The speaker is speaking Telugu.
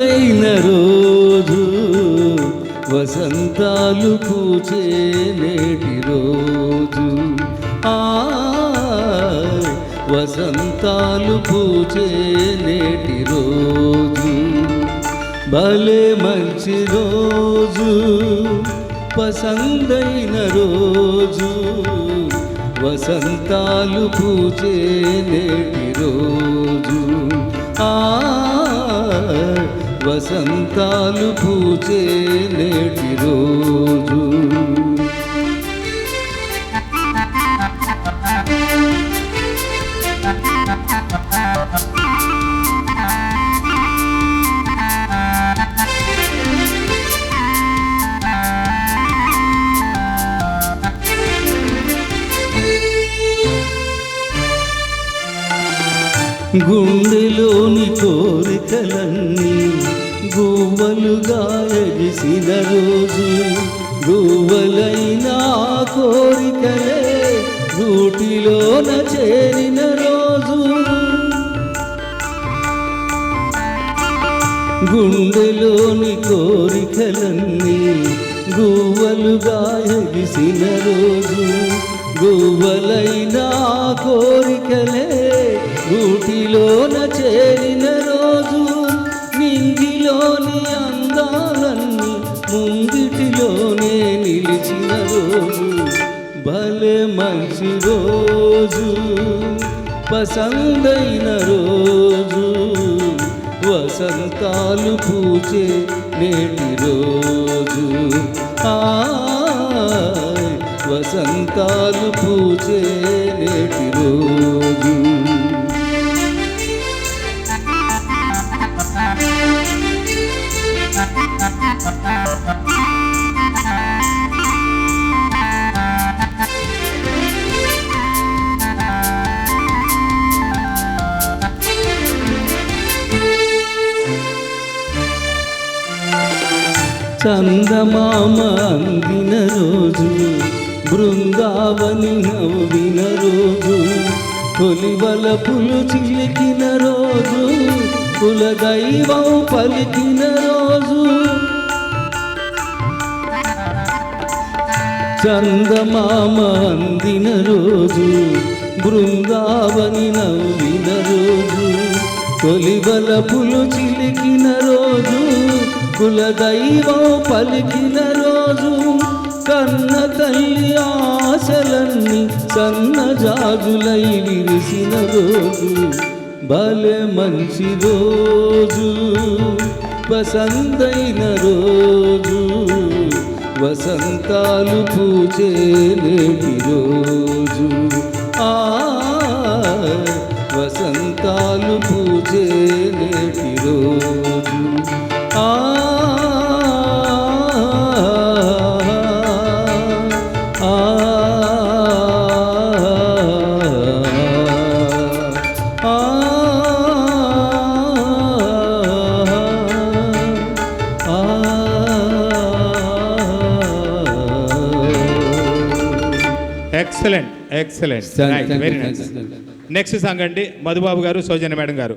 అయిన రోజు వసంతాలు పూచే నేటి రోజు వసంతాలు పూచే నేటి రోజు భలే మంచి రోజు పసందైన రోజు వసంతాలు పూచే నేటి రోజు వసంతాలు పూచే నేటి రోజు గుండెలోని కోరికలన్నీ గువ్వలుగా ఎగిసిన రోజు గువ్వలైన కోరికలే గూటిలోన చేరిన రోజు గుండెలోని కోరికలన్నీ గువ్వలుగా ఎగిసిన రోజు గువ్వలైన కోరికలే గూటిలోన చేరిన రోజు నింగిలోని అందాలన్నీ ముంగిటిలోనే నిలిచిన రోజు భలే మంచి రోజు పసందైన రోజు వసంతాలు పూచే నేటి రోజు వసంతాలు పూచే నేటి రోజు చందమామ అందిన రోజు బృందావని నవ్విన రోజు కొలివలపులు చిలికిన రోజు కులదైవం పలికిన రోజు చందమామ అందిన రోజు బృందావని నవ్విన రోజు కొలివలపులు చిలికిన రోజు కులదైవం పలికిన రోజు కన్న తల్లి ఆశలన్నీ సన్నజాజులై విరిసిన రోజు భలే మంచి రోజు పసందైన రోజు వసంతాలు పూచే నేటి రోజు వసంతాలు పూచే నేటి రోజు excellent excellent very nice. Next song అండి మధుబాబు గారు, సౌజన్య మేడం గారు.